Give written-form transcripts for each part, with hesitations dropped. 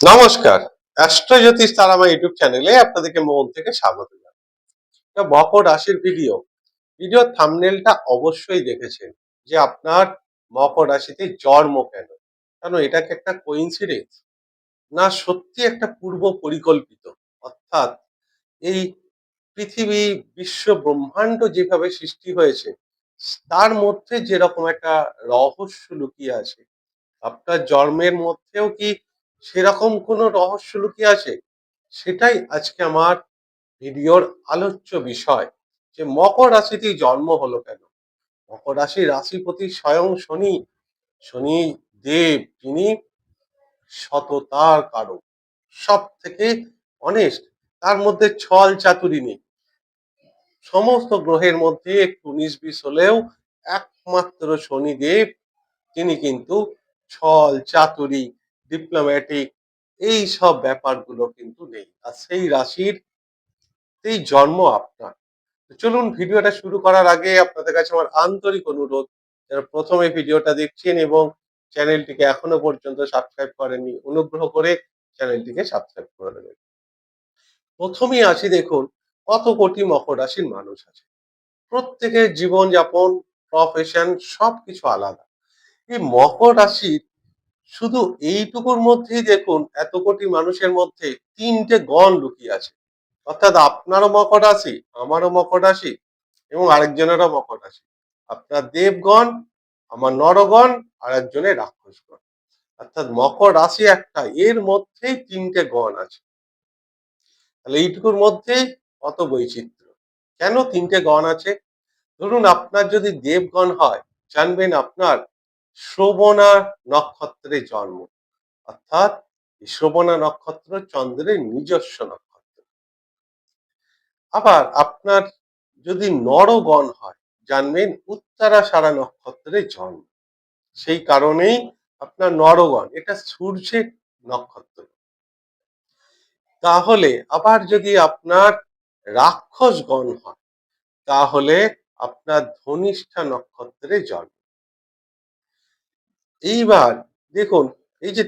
নমস্কার। অ্যাস্ট্রোজ্যোতিষ তারামা ইউটিউব চ্যানেলে আপনাদেরকে মন থেকে স্বাগত জানাই। এটা মকর রাশির ভিডিওর থাম্বনেলটা অবশ্যই দেখেছেন যে আপনার মকর রাশিতে জন্ম কেন? কেন এটা কি একটা কোইন্সিডেন্স? না সত্যি একটা পূর্ব পরিকল্পিত? অর্থাৎ এই পৃথিবী, বিশ্ব ব্রহ্মাণ্ড যেভাবে সৃষ্টি হয়েছে তার মধ্যে যেরকম একটা রহস্য লুকিয়ে আছে, আপনার জন্মের মধ্যেও কি সেরকম কোনো রহস্য লুকিয়ে আছে? সেটাই আজকে আমার ভিডিওর আলোচ্য বিষয়, যে মকর রাশিতেই জন্ম হলো কেন? মকর রাশির রাশিপতি স্বয়ং শনি। শনি দেব, যিনি সততার কারক, সব থেকে অনেস্ট। তার মধ্যে ছল চাতুরি নেই। সমস্ত গ্রহের মধ্যে একটু ১৯-২০ হলেও একমাত্র শনিদেব, তিনি কিন্তু ছল চাতুরি, ডিপ্লোম্যাটিক এই সব ব্যাপারগুলো কিন্তু নেই। আর সেই রাশির এই জন্ম আপনার। তো চলুন ভিডিওটা শুরু করার আগে আপনাদের কাছে আমার আন্তরিক অনুরোধ, যারা প্রথমে ভিডিওটা দেখছেন এবং চ্যানেলটিকে এখনো পর্যন্ত সাবস্ক্রাইব করেননি, অনুগ্রহ করে চ্যানেলটিকে সাবস্ক্রাইব করে দেবেন। প্রথমেই আসি, দেখুন কত কোটি মকর রাশির মানুষ আছে। প্রত্যেকের জীবনযাপন, প্রফেশন সবকিছু আলাদা। এই মকর রাশির শুধু এইটুকুর মধ্যেই দেখুন, এত কোটি মানুষের মধ্যে তিনটে গণ লুকিয়ে আছে। অর্থাৎ আপনারও মকর রাশি, আমারও মকর রাশি এবং আরেকজনেরও মকর রাশি। আপনার দেবগণ, আমার নরগণ, আর একজনের রাক্ষসগণ। অর্থাৎ মকর রাশি একটা, এর মধ্যেই তিনটে গণ আছে। তাহলে এইটুকুর মধ্যেই কত বৈচিত্র্য। কেন তিনটে গণ আছে? ধরুন আপনার যদি দেবগণ হয়, জানবেন আপনার শ্রবণা নক্ষত্রে জন্ম। অর্থাৎ শ্রবণা নক্ষত্র চন্দ্রের নিজস্ব নক্ষত্র। আবার আপনার যদি নরগণ হয়, জানবেন উত্তরাষাঢ়া নক্ষত্রে জন্ম। সেই কারণেই আপনার নরগণ, এটা সূর্যের নক্ষত্র। তাহলে আবার যদি আপনার রাক্ষসগণ হয়, তাহলে আপনার ধনিষ্ঠা নক্ষত্রে জন্ম। এইবার দেখুন, এই যে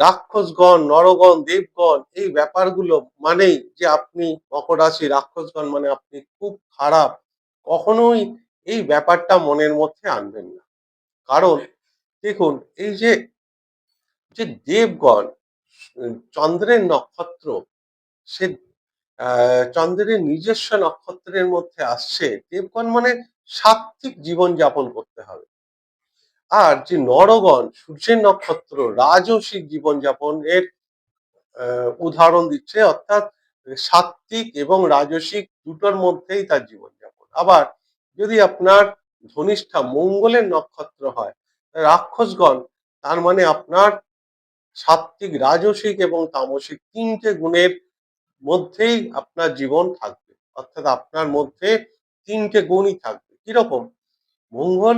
রাক্ষসগণ, নরগণ, দেবগণ, এই ব্যাপারগুলো মানেই যে আপনি মকর রাশি, রাক্ষসগণ মানে আপনি খুব খারাপ, কখনোই এই ব্যাপারটা মনের মধ্যে আনবেন না। কারণ দেখুন, এই যে যে দেবগণ চন্দ্রের নক্ষত্র, সে চন্দ্রের নিজস্ব নক্ষত্রের মধ্যে আসছে। দেবগণ মানে সাত্ত্বিক জীবন যাপন করতে হবে। আর যে নরগণ সূর্যের নক্ষত্র, রাজসিক জীবনযাপনের উদাহরণ দিচ্ছে। অর্থাৎ সাত্ত্বিক এবং রাজসিক দুটোর মধ্যেই তার জীবনযাপন। আবার যদি আপনার ধনিষ্ঠা মঙ্গলের নক্ষত্র হয়, রাক্ষসগণ, তার মানে আপনার সাত্ত্বিক, রাজসিক এবং তামসিক তিনটে গুণের মধ্যেই আপনার জীবন থাকবে। অর্থাৎ আপনার মধ্যে তিনটে গুণই থাকবে। কিরকম? মঙ্গল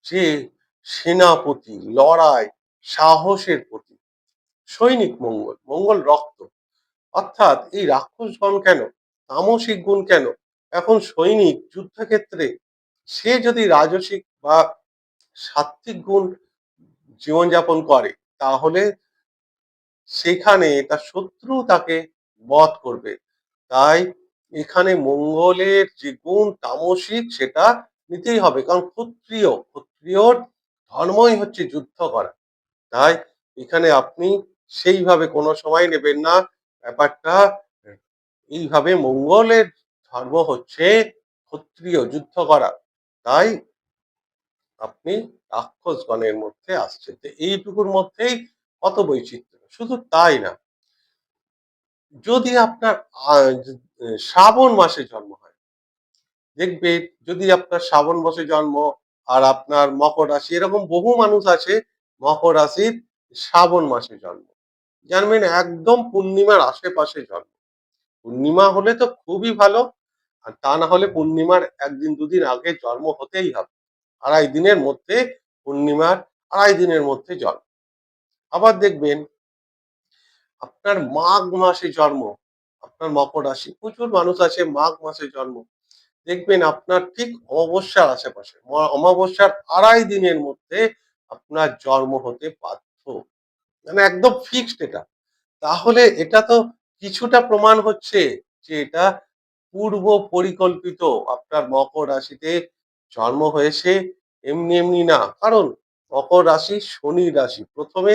যে সেনাপতি, লড়াই, সাহসের প্রতীক, সৈনিক মঙ্গল, মঙ্গল রক্ত। অর্থাৎ এই রাক্ষসগণ কেন, তামসিক গুণ কেন? এখন সৈনিক যুদ্ধক্ষেত্রে সে যদি রাজসিক বা সাত্ত্বিক গুণ জীবনযাপন করে, তাহলে সেখানে তার শত্রু তাকে বধ করবে। তাই এখানে মঙ্গলের যে গুণ তামসিক, সেটা নিতেই হবে। কারণ ক্ষত্রিয়র ধর্মই হচ্ছে যুদ্ধ করা। তাই এখানে আপনি সেইভাবে কোনো সময় নেবেন না ব্যাপারটা। এইভাবে মঙ্গলের ধর্ম হচ্ছে ক্ষত্রিয়, যুদ্ধ করা। তাই আপনি রাক্ষসগণের মধ্যে আসছেন। তো এইটুকুর মধ্যেই কত বৈচিত্র্য। শুধু তাই না, যদি আপনার শ্রাবণ মাসে জন্ম হয়, দেখবেন যদি আপনার শ্রাবণ মাসে জন্ম আর আপনার মকর রাশি, এরকম বহু মানুষ আছে মকর রাশির শ্রাবণ মাসে জন্ম, জানবেন একদম পূর্ণিমার আশেপাশে জন্ম। পূর্ণিমা হলে তো খুবই ভালো, আর তা না হলে পূর্ণিমার একদিন দুদিন আগে জন্ম হতেই হবে। আড়াই দিনের মধ্যে পূর্ণিমার, আড়াই দিনের মধ্যে জন্ম। আবার দেখবেন আপনার মাঘ মাসে জন্ম, আপনার মকর রাশি, প্রচুর মানুষ আছে মাঘ মাসে জন্ম, দেখবেন আপনার ঠিক অমাবস্যার আশেপাশে, অমাবস্যার আড়াই দিনের মধ্যে আপনার জন্ম হতে বাধ্য। মানে একদম ফিক্সড এটা। তাহলে এটা তো কিছুটা প্রমাণ হচ্ছে যে এটা পূর্ব পরিকল্পিত। আপনার মকর রাশিতে জন্ম হয়েছে এমনি এমনি না। কারণ মকর রাশি শনির রাশি। প্রথমে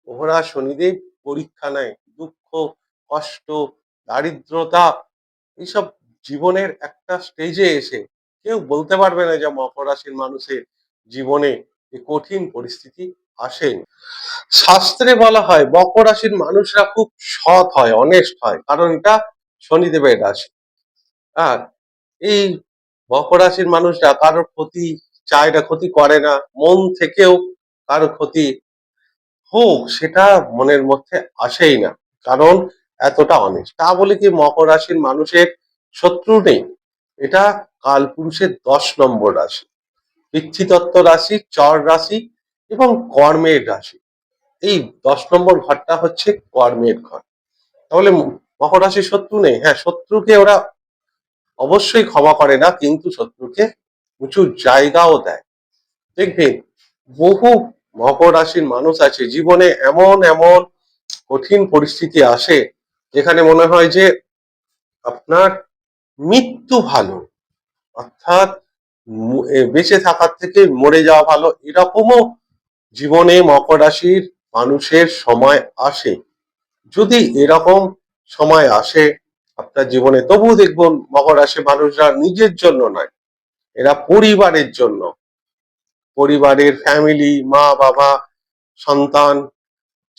ওরা শনিদেব পরীক্ষা নেয়। দুঃখ, কষ্ট, দারিদ্রতা এইসব জীবনের একটা স্টেজে এসে কেউ বলতে পারবে না যে মকর রাশির মানুষের জীবনে এই কঠিন পরিস্থিতি আসেনি। শাস্ত্রে বলা হয় মকর রাশির মানুষরা খুব সৎ হয়, অনেস্ট হয়, কারণ এটা শনিদেবের রাশি। আর এই মকর রাশির মানুষরা কারোর ক্ষতি চায় না, ক্ষতি করে না, মন থেকেও কারো ক্ষতি হোক সেটা মনের মধ্যে আসেই না, কারণ এতটা অনেস্ট। তা বলে কি মকর রাশির মানুষের শত্রু নেই? এটা কালপুরুষের 10 নম্বর রাশি, পিতৃতত্ত্ব রাশি, চর রাশি এবং কর্মের রাশি। এই 10 নম্বর ঘরটা হচ্ছে কর্মের ঘর। তাহলে মকর রাশির শত্রু নেই? হ্যাঁ, শত্রুকে ওরা অবশ্যই ক্ষমা করে না, কিন্তু শত্রুকে উঁচু জায়গাও দেয়। দেখবেন বহু মকর রাশির মানুষ আছে জীবনে এমন এমন কঠিন পরিস্থিতি আসে যেখানে মনে হয় যে আপনার মৃত্যু ভালো, অর্থাৎ বেঁচে থাকার থেকে মরে যাওয়া ভালো, এরকমও জীবনে মকর রাশির মানুষের সময় আসে। যদি এরকম সময় আসে আপনার জীবনে, তবুও দেখবেন মকর রাশির মানুষরা নিজের জন্য নয়, এরা পরিবারের জন্য, পরিবারের ফ্যামিলি, মা বাবা, সন্তান,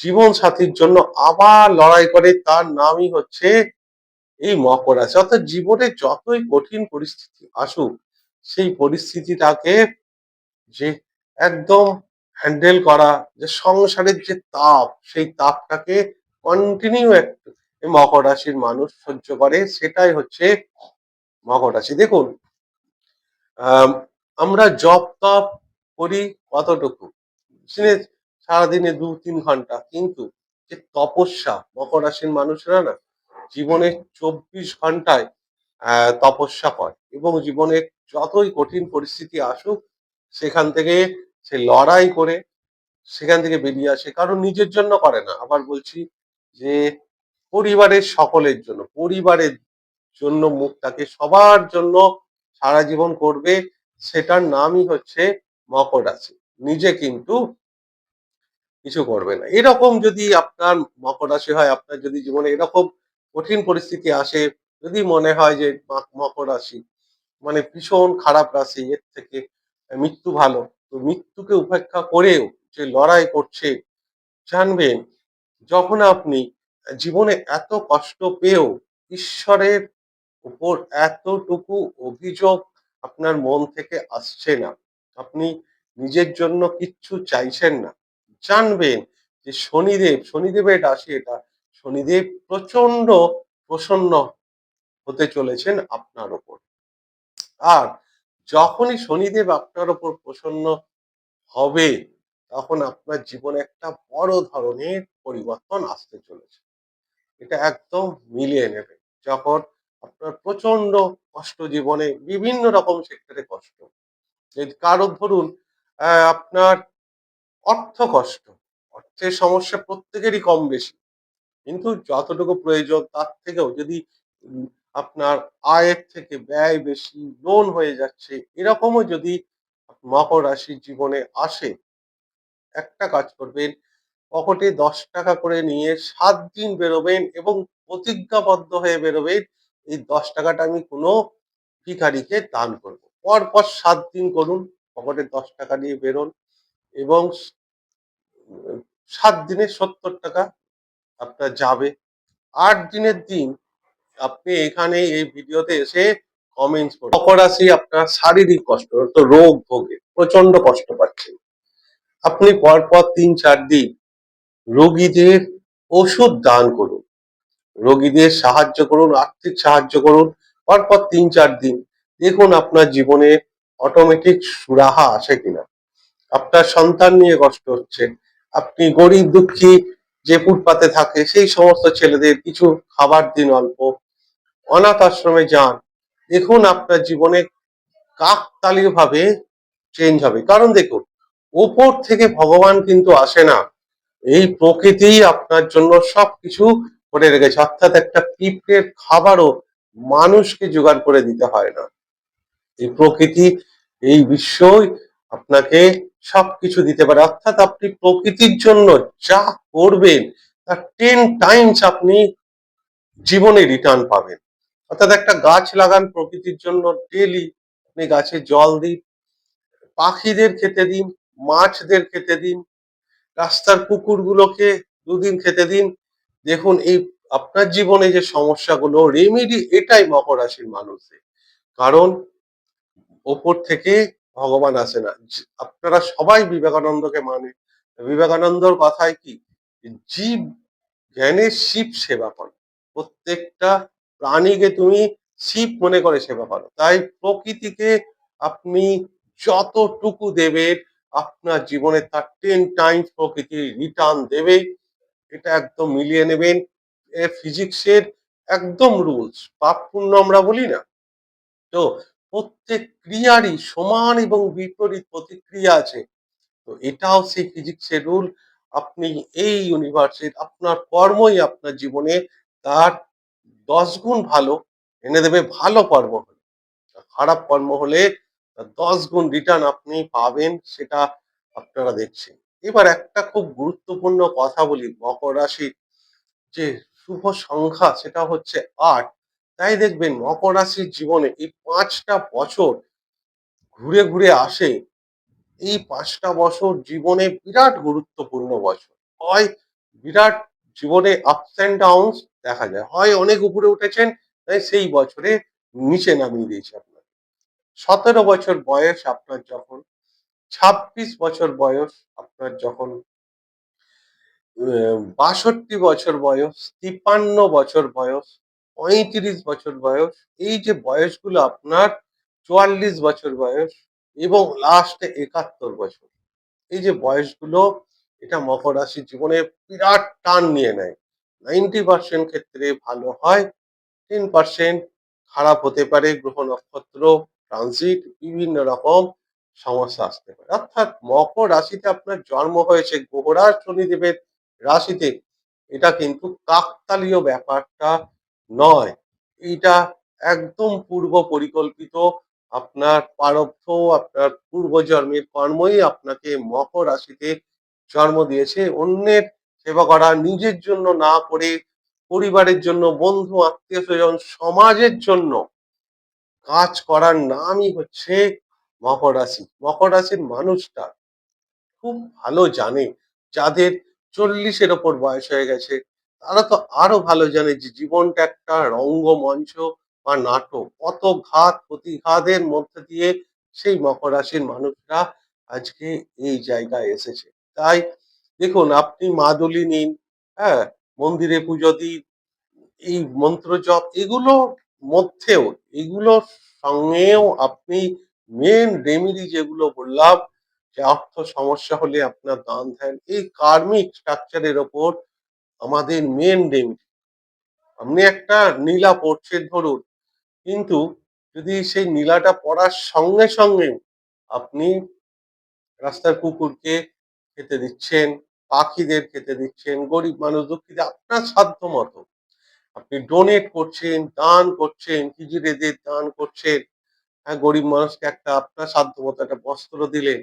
জীবন সাথীর জন্য আবার লড়াই করে। তার নামই হচ্ছে এই মকর রাশি। অর্থাৎ জীবনে যতই কঠিন পরিস্থিতি আসুক, সেই পরিস্থিতিটাকে যে একদম হ্যান্ডেল করা, যে সংসারের যে তাপ, সেই তাপটাকে কন্টিনিউ এই মকর রাশির মানুষ সহ্য করে, সেটাই হচ্ছে মকর রাশি। দেখুন, আম, আমরা জপ তপ করি কতটুকু, দিনে সারাদিনে 2-3 ঘন্টা, কিন্তু যে তপস্যা মকর রাশির মানুষরা না জীবনে 24 ঘন্টায় তপস্যা করে, এবং জীবনে যতই কঠিন পরিস্থিতি আসুক সেখান থেকে সে লড়াই করে সেখান থেকে বেরিয়ে আসে। কারণ নিজের জন্য করে না, আবার বলছি যে পরিবারের সকলের জন্য, পরিবারের জন্য মুখটাকে সবার জন্য সারা জীবন করবে, সেটার নামই হচ্ছে মকর রাশি। নিজে কিন্তু কিছু করবে না। এরকম যদি আপনার মকর রাশি হয়, আপনার যদি জীবনে এরকম কঠিন পরিস্থিতি আসে, যদি মনে হয় যে মকর রাশি মানে ভীষণ খারাপ রাশি, এর থেকে মৃত্যু ভালো, তো মৃত্যুকে উপেক্ষা করেও যে লড়াই করছে, জানবেন যখন আপনি জীবনে এত কষ্ট পেয়েও ঈশ্বরের উপর এতটুকু অভিযোগ আপনার মন থেকে আসছে না, আপনি নিজের জন্য কিচ্ছু চাইছেন না, জানবেন যে শনিদেবের রাশি এটা, শনিদেব প্রচন্ড প্রসন্ন হতে চলেছেন আপনার উপর। আর যখনই শনিদেব আপনার উপর প্রসন্ন হবে, তখন আপনার জীবনে একটা বড় ধরনের পরিবর্তন আসতে চলেছে। এটা একদম মিলিয়ে নেবে। যখন আপনার প্রচন্ড কষ্ট, জীবনে বিভিন্ন রকম সেক্টরে কষ্ট, যে কারোর ধরুন আপনার অর্থ কষ্ট, অর্থের সমস্যা প্রত্যেকেরই কম বেশি, কিন্তু যতটুকু প্রয়োজন তার থেকেও যদি উম, আপনার আয়ের থেকে ব্যয় বেশি, লোন হয়ে যাচ্ছে, এরকমও যদি মকর রাশির জীবনে আসে, একটা কাজ করবেন, পকেটে 10 টাকা করে নিয়ে 7 দিন বেরোবেন এবং প্রতিজ্ঞাবদ্ধ হয়ে বেরোবেন এই 10 টাকাটা আমি কোনো ভিখারিকে দান করব। পরপর 7 দিন করুন, পকেটে 10 টাকা নিয়ে বেরোন, এবং 7 দিনে 70 টাকা আপনার যাবে। 8 দিনের দিন আপনি এখানে এই ভিডিওতে এসে কমেন্টস করুন। মকর রাশি আপনার শারীরিক কষ্ট, তো রোগ ভোগে প্রচন্ড কষ্ট পাচ্ছেন, আপনি পরপর 3-4 দিন রোগীদের ওষুধ দান করুন, রোগীদের সাহায্য করুন, আর্থিক সাহায্য করুন, পরপর 3-4 দিন। দেখুন আপনার জীবনে অটোমেটিক সুরাহা আসে কিনা। আপনার সন্তান নিয়ে কষ্ট হচ্ছে, আপনি গরিব দুঃখী যে ফুটপাতে থাকে সেই সমস্ত ছেলেদের কিছু খাবার দিন অল্প, অনাথ আশ্রমে যান, দেখুন আপনার জীবনে কাকতালীয় ভাবে চেঞ্জ হবে। কারণ দেখুন, ওপর থেকে ভগবান কিন্তু আসে না, এই প্রকৃতি আপনার জন্য সবকিছু করে রেখেছে, অর্থাৎ একটা পিঁপড়ের খাবারও মানুষকে জোগাড় করে দিতে হয় না। এই প্রকৃতি, এই বিশ্বই আপনাকে সবকিছু দিতে পারে, অর্থাৎ আপনি প্রকৃতির জন্য যা করবেন তার 10 টাইমস আপনি জীবনে রিটার্ন পাবেন। অর্থাৎ একটা গাছ লাগান প্রকৃতির জন্য, ডেলি আপনি গাছে জল দিন, পাখিদের খেতে দিন, মাছদের খেতে দিন, রাস্তার কুকুরগুলোকে দুদিন খেতে দিন। দেখুন এই আপনার জীবনে যে সমস্যাগুলো রেমেডি এটাই মকর রাশির মানুষদের। কারণ ওপর থেকে ভগবান আসে না। আপনারা সবাই বিবেকানন্দকে মানে। বিবেকানন্দর কথায় কি, জীব জ্ঞানের শিব সেবা করো। প্রত্যেকটা প্রাণীকে তুমি শিব মনে করে সেবা করো। তাই প্রকৃতিকে আপনি যতটুকু দেবেন আপনার জীবনে তার 10 টাইমস প্রকৃতি রিটার্ন দেবে। এটা একদম মিলিয়ে নেবেন। ফিজিক্সের একদম রুলস। পাপ পুণ্য আমরা বলি না? তো প্রত্যেক ক্রিয়ারই সমান এবং বিপরীত প্রতিক্রিয়া আছে। তো এটাও সেই ফিজিক্সের রুল। আপনি এই ইউনিভার্সের আপনার কর্মই আপনার জীবনে তার 10 গুণ ভালো এনে দেবে ভালো কর্ম হলে। আর খারাপ কর্ম হলে তার 10 গুণ রিটার্ন আপনি পাবেন, সেটা আপনারা দেখছেন। এবার একটা খুব গুরুত্বপূর্ণ কথা বলি, মকর রাশির যে শুভ সংখ্যা সেটা হচ্ছে 8। তাই দেখবেন মকর রাশির জীবনে এই 5টা বছর ঘুরে ঘুরে আসে। এই 5টা বছর জীবনে বিরাট গুরুত্বপূর্ণ বছর। হয় বিরাট জীবনে আপস অ্যান্ড ডাউনস দেখা যায়, হয় অনেক উপরে উঠেছেন তাই সেই বছরে নিচে নামিয়ে দিয়েছে আপনাকে। 17 বছর বয়স আপনার যখন, 26 বছর বয়স আপনার যখন, 62 বছর বয়স, 53 বছর বয়স, 35 বছর বয়স, এই যে বয়সগুলো আপনার, 44 বছর বয়স এবং লাস্টে 71 বছর, এই যে বয়সগুলো, এটা মকর রাশির জীবনে বিরাট টান নিয়ে নেয়। 90% ক্ষেত্রে ভালো হয়, 10% খারাপ হতে পারে। গ্রহ নক্ষত্র ট্রানজিট বিভিন্ন রকম সমস্যা আসতে পারে। অর্থাৎ মকর রাশিতে আপনার জন্ম হয়েছে, গ্রহরাজ শনিদেবের রাশিতে, এটা কিন্তু কাকতালীয় ব্যাপারটা নয়। এটা একদম পূর্ব পরিকল্পিত। আপনার প্রারব্ধ, আপনার পূর্বজন্মের কর্মই আপনাকে মকর রাশিতে জন্ম দিয়েছে। অন্যের সেবা করা, নিজের জন্য না করে পরিবারের জন্য, বন্ধু আত্মীয় স্বজন সমাজের জন্য কাজ করার নামই হচ্ছে মকর রাশি। মকর রাশির মানুষটা খুব ভালো জানে, যাদের 40-এর ওপর বয়স হয়ে গেছে তারা তো আরো ভালো জানে যে জীবনটা একটা রঙ্গমঞ্চ বা নাটক। কত ঘাত প্রতিঘাতের মধ্যে দিয়ে সেই মকর রাশির মানুষরা আজকে এই জায়গায় এসেছে। তাই দেখুন আপনি মাদুলি নিন, হ্যাঁ, মন্দিরে পুজো দিন, এই মন্ত্র জপ এগুলোর মধ্যেও, এগুলোর সঙ্গেও আপনি মেন রেমেডি যেগুলো বললাম, যে অর্থ সমস্যা হলে আপনার দান ধ্যান, এই কার্মিক স্ট্রাকচারের ওপর আমাদের মেন রেমেডি। আপনি একটা নীলা পড়ছেন ধরুন, কিন্তু যদি সেই নীলাটা পড়ার সঙ্গে সঙ্গে আপনি রাস্তার কুকুরকে খেতে দিচ্ছেন, পাখিদের খেতে দিচ্ছেন, গরিব মানুষ দুঃখীদের আপনার সাধ্য মতো আপনি ডোনেট করছেন, দান করছেন, হিজড়েদের দান করছেন, হ্যাঁ, গরিব মানুষকে একটা আপনার সাধ্যমতো একটা বস্ত্র দিলেন,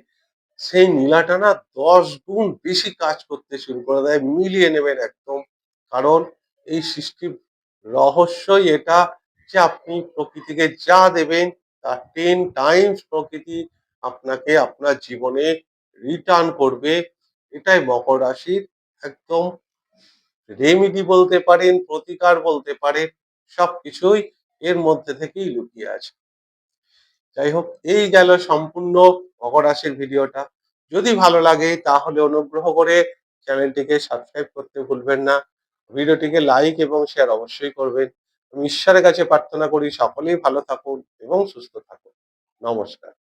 সেই নীলাটা না 10 গুণ বেশি কাজ করতে শুরু করে দেয়। মিলিয়ে নেবেন একদম। কারণ এই সৃষ্টির রহস্যই এটা, যে আপনি প্রকৃতিকে যা দেবেন তার 10 টাইমস প্রকৃতি আপনাকে আপনার জীবনে রিটার্ন করবে। এটাই মকর রাশির একদম রেমেডি বলতে পারেন, প্রতিকার বলতে পারেন, সবকিছুই এর মধ্যে থেকেই লুকিয়ে আছে। যাই হোক, এই গেল সম্পূর্ণ মকর রাশির ভিডিওটা। যদি ভালো লাগে তাহলে অনুগ্রহ করে চ্যানেলটিকে সাবস্ক্রাইব করতে ভুলবেন না। ভিডিওটিকে লাইক এবং শেয়ার অবশ্যই করবেন। আমি ঈশ্বরের কাছে প্রার্থনা করি সকলেই ভালো থাকুন এবং সুস্থ থাকুন। নমস্কার।